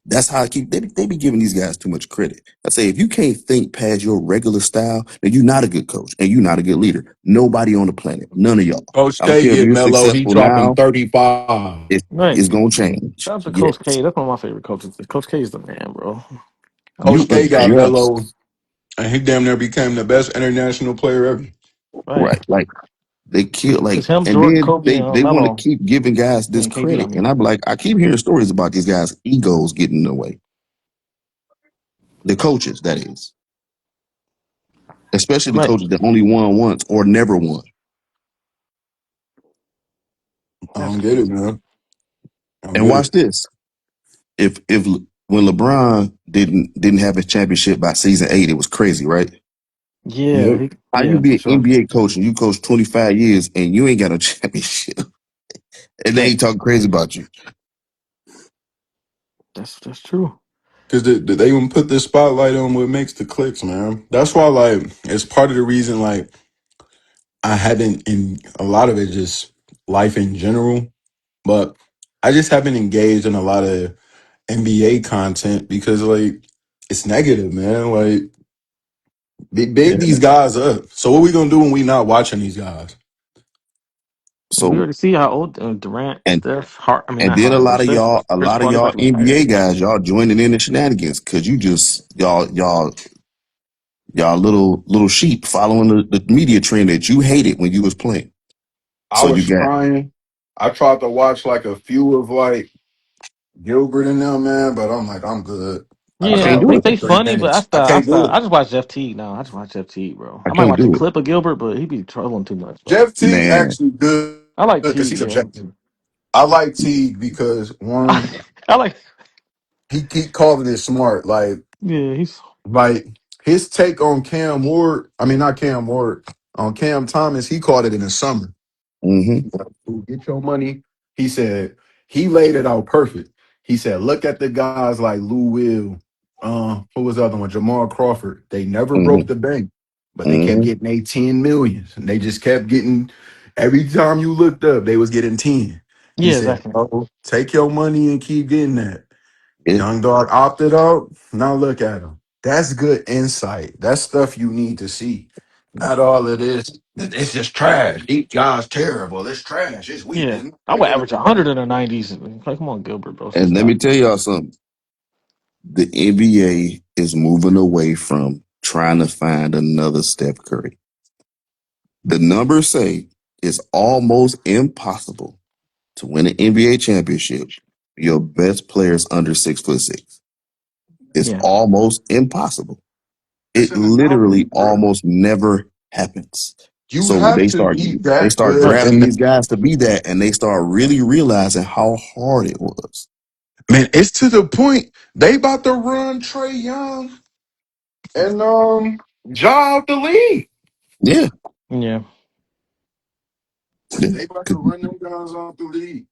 That's how I keep. They be giving these guys too much credit. I say if you can't think past your regular style, then you're not a good coach and you're not a good leader. Nobody on the planet, none of y'all. Coach I don't K care if get you're Melo, he successful dropping now. 35. It's Right. gonna change. Shout out to Coach Yes, K. That's one of my favorite coaches. Coach K is the man, bro. I you. Coach love K Coach got K. Yes, Melo, and he damn near became the best international player ever. Right. right. Like they kill. It's Like him, and Jordan, then Kobe, they and want to Melo. keep giving guys I this mean, KD. I credit, and mean, I'm like, I keep hearing stories about these guys' egos getting in the way. The coaches, that is, especially the right. coaches that only won once or never won. I That's don't get it, crazy. man. I don't And get watch it. this. If when LeBron didn't have his championship by season 8, it was crazy, right? Yeah. Yep. How you Yeah. be For an sure. NBA coach and you coach 25 years and you ain't got no championship and they Right. ain't talking crazy about you? That's true. Because they even put the spotlight on what makes the clicks, man. That's why, like, it's part of the reason, like, I haven't, in a lot of it, just life in general, but I just haven't engaged in a lot of NBA content because, like, it's negative, man. Like, Yeah. big these guys up. So, what we gonna do when we not watching these guys? We So already see how old Durant, and Steph, Hart. I mean, and not then Harden, but Steph, a Chris lot of Paul, they y'all about to NBA retire. guys, y'all joining in the shenanigans because you just y'all little sheep following the media trend that you hated when you was playing. I So was you got trying. I tried to watch like a few of like Gilbert and them, man, but I'm like, I'm good. I I Yeah, can't tried do it. like they three funny, but minutes. I can't do I it. just watch Jeff Teague now. I just watch Jeff Teague, bro. I I might can't watch a do it, clip of Gilbert, but he be trolling too much, bro. Jeff Teague man. actually good I like because Teague, he's yeah. objective. I like Teague because one, I like, he keep calling it smart. yeah, he's Like his take on Cam Ward. I mean, not Cam Ward. On Cam Thomas, he called it in the summer. Hmm. Get your money. He said he laid it out perfect. He said, look at the guys like Lou Will. Who was the other one? Jamal Crawford. They never Hmm. broke the bank, but they kept Hmm. getting 18 millions. And they just kept getting every time you looked up, they was getting 10. He yeah, said, exactly. oh, take your money and keep getting that. Yeah. Young dog opted out. Now look at him. That's good insight. That's stuff you need to see. Not all of this. It's just trash. These guys terrible. It's trash. It's Yeah, weakness. I would average 100 in the 90s. Like, come on, Gilbert, bro, And let stop. me tell y'all something. The NBA is moving away from trying to find another Steph Curry. The numbers say it's almost impossible to win an NBA championship. Your best player's under 6'6". It's Yeah, almost impossible. It's It an anomaly, literally bro. almost never happens. You So when have to be they that start good. right. drafting And these guys to be that, and they start really realizing how hard it was. man, it's to the point they about to run Trey Young and Ja out the league. Yeah, Yeah, They about to run them guys off the league.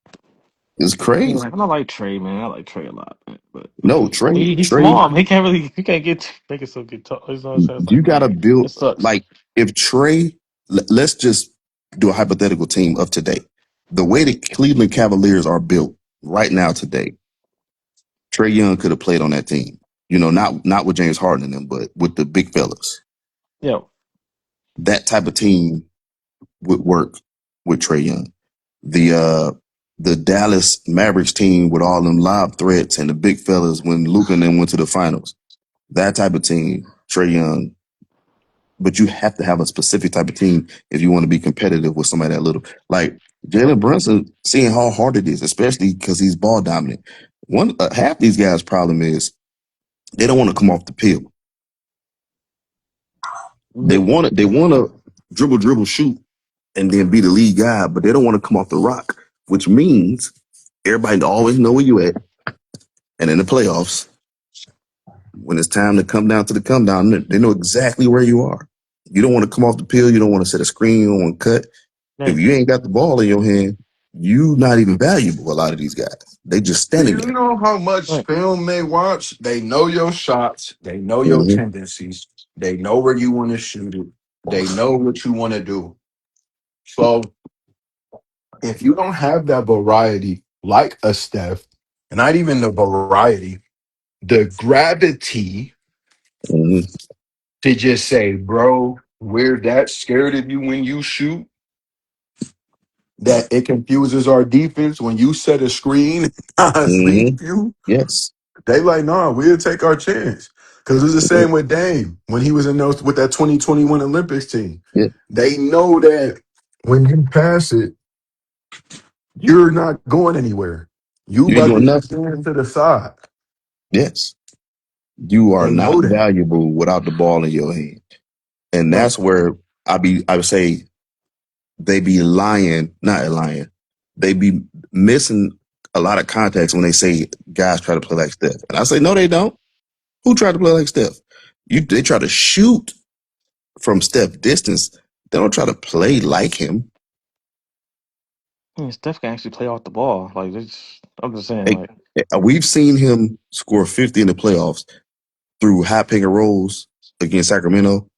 it's yeah. crazy. And I like Trey, man. I like Trey a lot, man. But No, Trey, he's Trey, small. Man. He can't really, he can't get make it so get tall. You know what I'm saying? It's you like, got to man, it build sucks. like if Trey. Let's just do a hypothetical team of today. The way the Cleveland Cavaliers are built right now today, Trey Young could have played on that team. You know, not with James Harden and them, but with the big fellas. Yeah, That type of team would work with Trey Young. The Dallas Mavericks team with all them lob threats and the big fellas when Luka and them went to the finals. That type of team, Trey Young. But you have to have a specific type of team if you want to be competitive with somebody that little. Like Jalen Brunson, seeing how hard it is, especially because he's ball dominant. Half these guys' problem is they don't want to come off the pill. yeah, They want to dribble, shoot, and then be the lead guy, but they don't want to come off the rock, which means everybody always know where you at. And in the playoffs, when it's time to come down to the come down, they know exactly where you are. You don't want to come off the pill. You don't want to set a screen. You don't want to cut. If right. you ain't got the ball in your hand, you not even valuable. A lot of these guys, they just Do standing you there. know how much Right. film they watch? They know your shots. They know your Hmm. tendencies. They know where you want to shoot it. They know what you want to do. So if you don't have that variety, like a Steph, and not even the variety. the gravity Mhm. to just say, bro, we're that scared of you when you shoot that it confuses our defense when you set a screen and sleep Mhm. you. Yes. They like, nah, we'll take our chance. Because it's the Yeah. same with Dame when he was in those with that 2021 Olympics team. Yeah. They know that when you pass it, you're not going anywhere. You You ain't about doing to just nothing. stand to the side. Yes. You are They not know that. valuable without the ball in your hand. And Bro, that's where I would say they be lying, not lying. They be missing a lot of context when they say guys try to play like Steph. And I say, no, they don't. Who tried to play like Steph? They try to shoot from Steph distance. They don't try to play like him. Yeah, Steph can actually play off the ball. Like I'm just saying, Hey, like, we've seen him score 50 in the playoffs through high pick and rolls against Sacramento,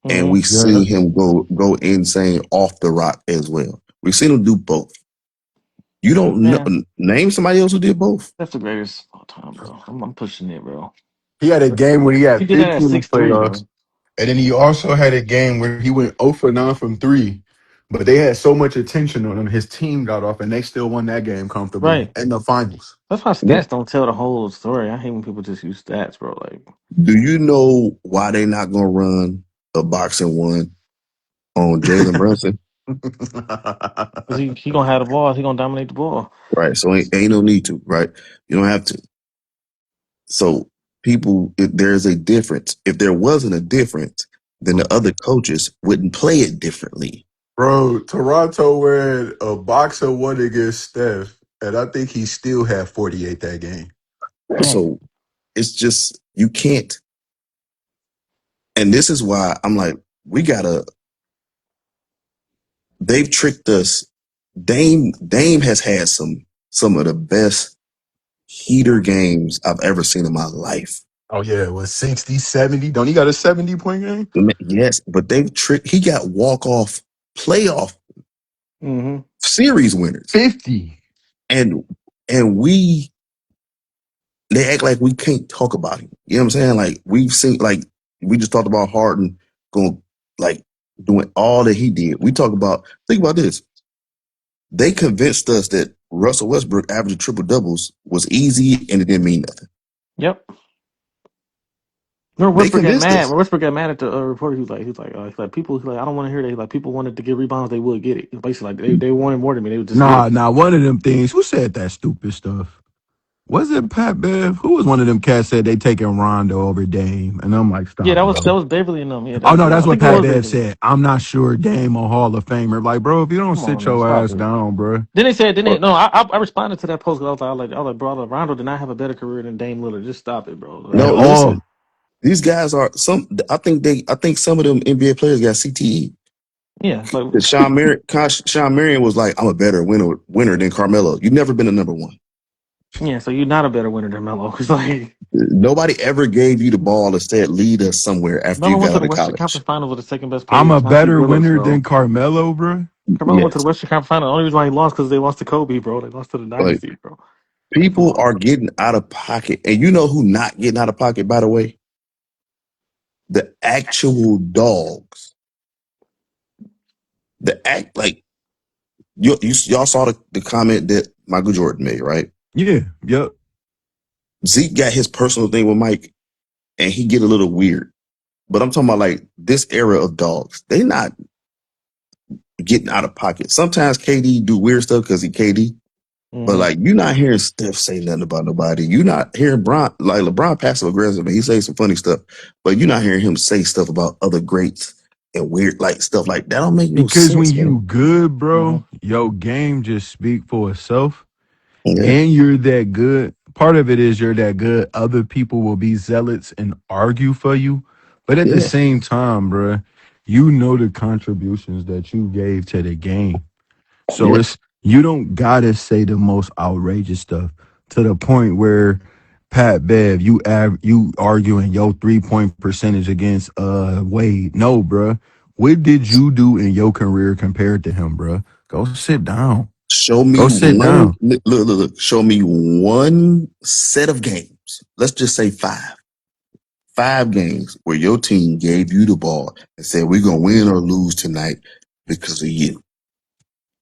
and hmm we've yeah. seen him go insane off the rock as well. We've seen him do both. You don't know, yeah, name somebody else who did both. that's the greatest of all time, bro. I'm pushing it, bro. He had a game where he He had did that at 50 in the 6'3", playoffs. bro. And then he also had a game where he went 0 for 9 from three. But they had so much attention on him, his team got off, and they still won that game comfortably Right. in the finals. That's why Yeah. stats don't tell the whole story. I hate when people just use stats, bro. Like, Do you know why they not gonna run a boxing one on Jalen Brunson? cause he gonna have the ball. He gonna dominate the ball. Right. So ain't no need to. Right. You don't have to. So people, if there's a difference. If there wasn't a difference, then the other coaches wouldn't play it differently. Bro, Toronto where a boxer won against Steph, and I think he still had 48 that game. Mm. So it's just you can't. And this is why I'm like, we gotta. They've tricked us. Dame has had some of the best heater games I've ever seen in my life. Oh, yeah, it was 60, 70. Don't he got a 70-point game? Yes, but they've tricked. He got walk off playoff Mm-hmm. series winners, 50. and and we they act like we can't talk about him. You know what I'm saying? Like we've seen, like we just talked about Harden going like doing all that he did. We talk about think about this. They convinced us that Russell Westbrook averaging triple doubles was easy and it didn't mean nothing. Yep. Remember They Westbrook got convinced mad. us. When Westbrook got mad at the reporter, he's like, people, he's like, I don't want to hear that. He's like, people wanted to get rebounds, they would get it. Basically, like they wanted more than me, they would just get it. Nah, one of them things. Who said that stupid stuff? Was it Pat Bev? Who was one of them cats said they taking Rondo over Dame? And I'm like, Yeah, stop it. that was Beverly and them. Yeah, Oh no, I that's what think it Pat was Bev Beverly. said. I'm not sure Dame a Hall of Famer. Like, bro, if you don't Come on, sit man, your stop ass it. down, bro. Then they said, But no, I responded to that post because I was like, bro, Rondo did not have a better career than Dame Lillard. Just stop it, bro. At no, Like, all. listen, these guys are some. I think some of them NBA players got CTE. yeah, like, Sean Marion was like, I'm a better winner than Carmelo. You've never been a number one. yeah. So you're not a better winner than Melo. It's like Nobody ever gave you the ball and said, lead us somewhere after Melo you went got to out the of Western college. Conference Finals with the second best player, I'm a Chauncey better Billups, winner bro. than Carmelo, bro. Carmelo went to the Yes. Western Conference Final. The only reason why he lost because they lost to Kobe, bro. They lost to the Like, dynasty, bro. Like, come people on. are getting out of pocket. And you know who not getting out of pocket, by the way? The actual dogs. The act like y'all saw the comment that Michael Jordan made, right? Yeah, yep. Zeke got his personal thing with Mike and he get a little weird. But I'm talking about like this era of dogs. They not getting out of pocket. Sometimes KD do weird stuff because he KD. But Mm-hmm. like you're not hearing Steph say nothing about nobody. You're not hearing LeBron passive aggressive and he say some funny stuff, but you're not hearing him say stuff about other greats and weird like stuff like that. Don't make no Because when sense, man. you good, Mm-hmm. bro, your game just speak for itself. Yeah, And you're that good. Part of it is you're that good. Other people will be zealots and argue for you. But at the yeah, same time, bro, you know the contributions that you gave to the game. So yeah. it's you don't gotta say the most outrageous stuff to the point where Pat Bev, you arguing your 3 point percentage against Wade. No, bruh. What did you do in your career compared to him, bruh? Go sit down. Show Go me sit one. down. Look. Show me one set of games. games. Let's just say five. 5 games where your team gave you the ball and said, we're going to win or lose tonight because of you.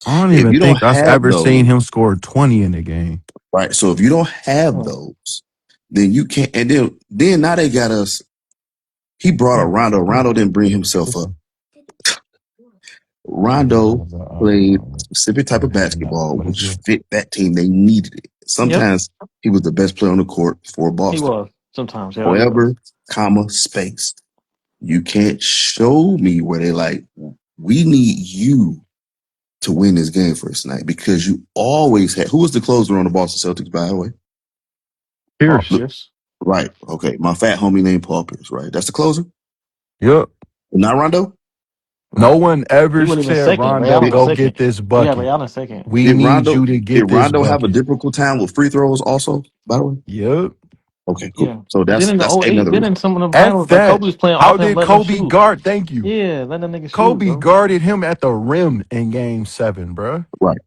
I don't If even you don't think I've have ever seen those, him score 20 in a game. right? So if you don't have Hmm. those, then you can't. And then now they got us. He brought a Rondo. Rondo didn't bring himself up. Rondo played a specific type of basketball which fit that team. They needed it. Yep, Sometimes he was the best player on the court for he Boston. was. Sometimes, yeah, he was. However, comma, space. You can't show me where they like, we need you to win this game for us tonight because you always had. Who was the closer on the Boston Celtics, by the way? Paul Pierce. Look, Pierce. right. Okay. My fat homie named Paul Pierce, right? That's the closer? Yep. Not Rondo? No No, one he ever wasn't even said second. Ray Rondo Allen Did, was go get second. this We had Ray bucket. Allen second. We did need Rondo you to did get this Rondo have a bucket. difficult time with free throws also, by the way? Yep. Okay, cool. Yeah. So Then in the that's '08, another then reason. in some of the At finals, like that, Kobe was playing how off him, did letting him Kobe shoot. guard? Thank you. Yeah, let that nigga shoot, Kobe bro. guarded him at the rim in game 7, bro. Right.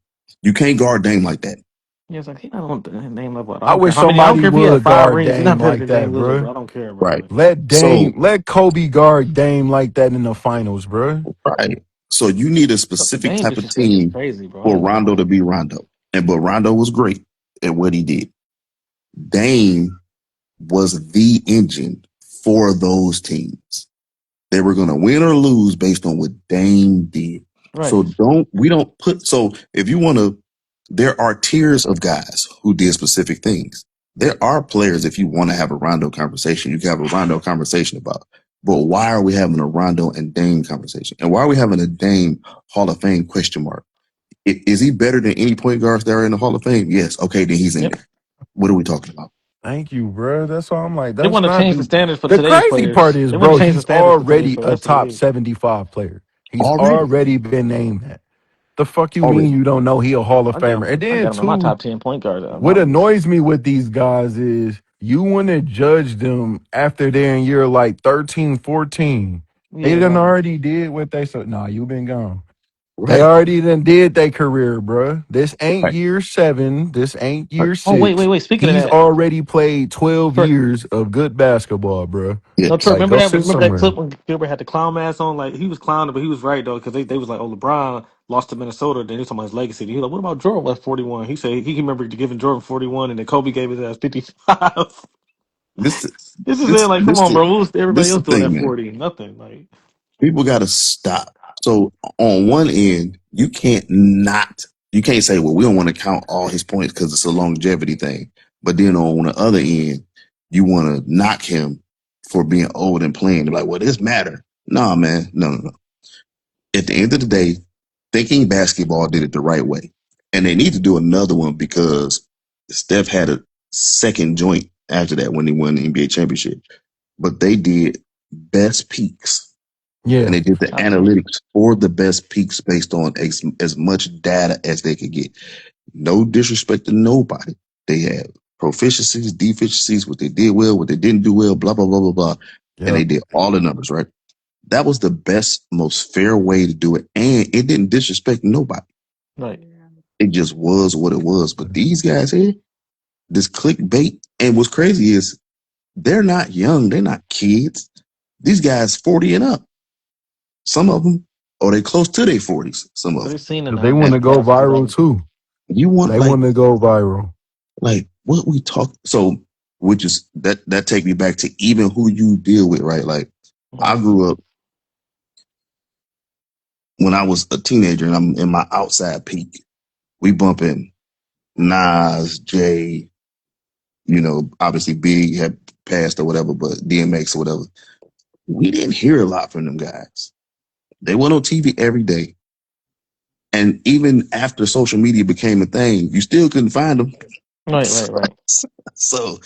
You can't guard Dame like that. Yeah, it's like he not on the name level. I I don't care wish how many. I don't somebody care if he had would 5 rings. He's guard not Dame better like than that, Dame Lillard, bro. bro. I don't care, bro. Right. Like, So Let Kobe guard Dame like that in the finals, bro. right. So you need a the specific Dame type of disrespect is team crazy, bro. I for ain't gonna Rondo lie. to be Rondo. But Rondo was great at what he did. Dame was the engine for those teams. They were going to win or lose based on what Dame did. So Right. we don't put, so if you want to, there are tiers of guys who did specific things. There are players, if you want to have a Rondo conversation, you can have a Rondo conversation about. But why are we having a Rondo and Dame conversation? And why are we having a Dame Hall of Fame question mark? Is he better than any point guards that are in the Hall of Fame? Yes. Okay, then he's in Yep. there. What are we talking about? Thank you, bro. That's all I'm like. They That's want to not change the standards for the today's crazy part players. is, They want to bro, change the he's standards for today's already players. a That's what it top is. 75 player. He's Already. already been named that. The fuck you mean Already. you don't know he a Hall of Famer? And I then got him in my too, top 10 point guard on what my list. annoys me with these guys is you want to judge them after they're in year like 13, 14. They Yeah, done like, already did what they said. Nah, you been gone. They Right. already done did their career, bruh. This ain't Right. year 7. This ain't year oh wait, 6. wait, wait. Speaking of He's that, already played 12 Trevor, years of good basketball, bruh. no, Trevor, Yes. Like, remember go that? sit Remember that somewhere. clip when Gilbert had the clown mask on? Like he was clowning, but he was right though, because they was like, "Oh, LeBron lost to Minnesota." Then he was talking about his legacy. He was like, "What about Jordan left 41?" He said he remembered giving Jordan 41, and then Kobe gave his ass 55. This This is it. this Like, come this on, the bro. What was everybody this the else doing thing, at man. 40? Nothing. Like, People got to stop. So on one end, you can't say, well, we don't want to count all his points because it's a longevity thing. But then on the other end, you want to knock him for being old and playing. They're like, well, this matter. Nah, man, no. At the end of the day, thinking basketball did it the right way, and they need to do another one because Steph had a second joint after that when he won the NBA championship. But they did best peaks and Yeah. they did the top 10. analytics for the best peaks based on as much data as they could get. No disrespect to nobody. They had proficiencies, deficiencies, what they did well, what they didn't do well, blah, blah, blah, blah, blah. And they Yep. did all the numbers, right? That was the best, most fair way to do it. And it didn't disrespect nobody. Right. It just was what it was. But these guys here, this clickbait, and what's crazy is they're not young. They're not kids. These guys 40 and up. Some of them, or they close to their 40s, some of But them. it's seen in 'Cause they the want And to go past as viral well. too. you want They want to go viral. like what we talk, so which is that take me back to even who you deal with, right? Like I Mhm. grew up when I was a teenager and I'm in my outside peak. We bumping Nas, Jay, obviously Big had passed or whatever, but DMX or whatever. We didn't hear a lot from them guys. They went on TV every day. And even after social media became a thing, you still couldn't find them. Right, right, right. So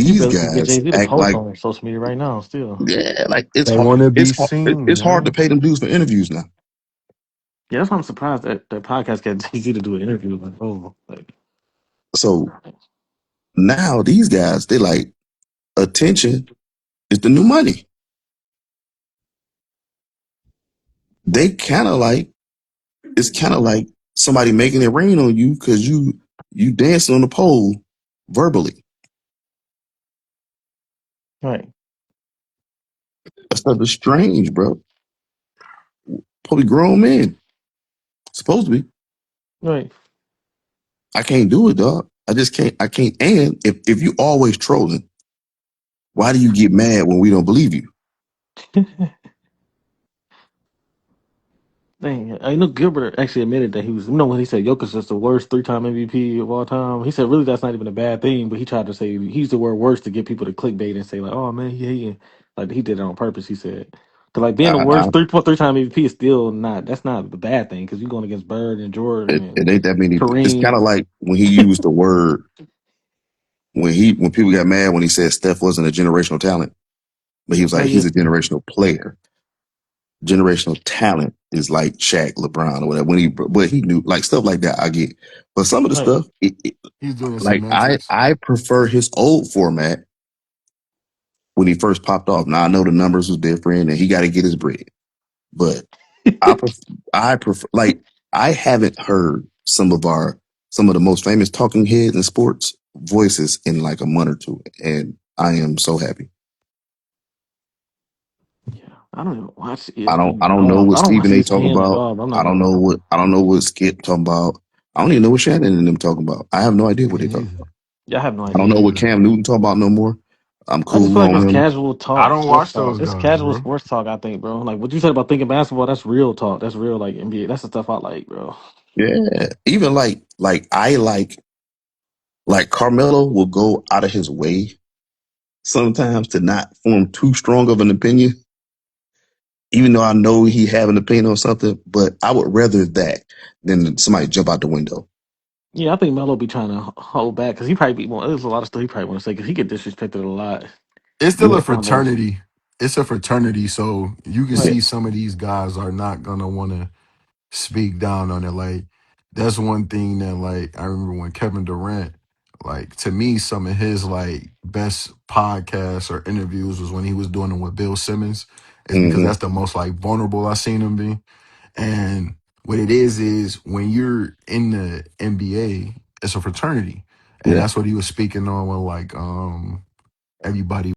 You these barely could get guys Jay Z to act post like, on social media right now. Still, yeah, like it's They hard. want to be It's hard. seen, It's hard to man. pay them dues for interviews now. yeah, that's why I'm surprised that the podcast got Jay Z to do an interview. Like, oh, like, So now these guys, they like attention is the new money. They kind of like it's kind of like somebody making it rain on you because you dancing on the pole verbally. Right. That stuff is strange, bro. Probably grown men. Supposed to be. Right. I can't do it, dog. I just can't. I can't. And if you always trolling, why do you get mad when we don't believe you? Dang, I know Gilbert actually admitted that he was. You know when he said Jokic is the worst three-time MVP of all time. He said really that's not even a bad thing, but he tried to say he used the word worst to get people to clickbait and say like, oh man, yeah, like he did it on purpose. He said, because like being the I, I, worst three-time MVP is still not. That's not the bad thing because you're going against Bird and Jordan and it ain't that many. It's kind Kareem. of like when he used the word when people got mad when he said Steph wasn't a generational talent, but he was Oh like yeah, he's a generational player. Generational talent is like Shaq, LeBron, or whatever. But he knew like stuff like that. I get, but some of the right. stuff, He's doing like I semantics. I prefer his old format when he first popped off. Now I know the numbers was different, and he got to get his bread. But I prefer like I haven't heard some of the most famous talking heads in sports voices in like a month or two, and I am so happy. Yeah, I don't even watch I ESPN at don't know all. what I don't watch Stephen A. talking ESPN at about. all. But I'm not gonna. I don't know what Skip talking about. I don't even know what Shannon and them talking about. I have no idea what Me they talking neither. about. Yeah, I have no I Me don't idea. know what neither. Cam Newton talking about no more. I'm I just cool feel like on it's him. casual I talk, don't sports watch talk. those It's guys, casual bro. sports talk, I think, bro. Like what you said about thinking basketball, that's real talk. That's real like NBA. That's the stuff I like, bro. Yeah, even like Carmelo will go out of his way sometimes to not form too strong of an opinion, even though I know he have an opinion on something. But I would rather that than somebody jump out the window. Yeah, I think Melo be trying to hold back because he probably be more. There's a lot of stuff he probably want to say because he get disrespected a lot. It's still Yeah, a Like almost fraternity. It's a fraternity, so you can yeah. right. see some of these guys are not gonna want to speak down on it. Like that's one thing that like I remember when Kevin Durant, like to me, some of his like best podcasts or interviews was when he was doing them with Bill Simmons. Is because Hmm. that's the most like vulnerable I seen him be. And what it is when you're in the NBA, it's a fraternity. And Yeah. that's what he was speaking on when like everybody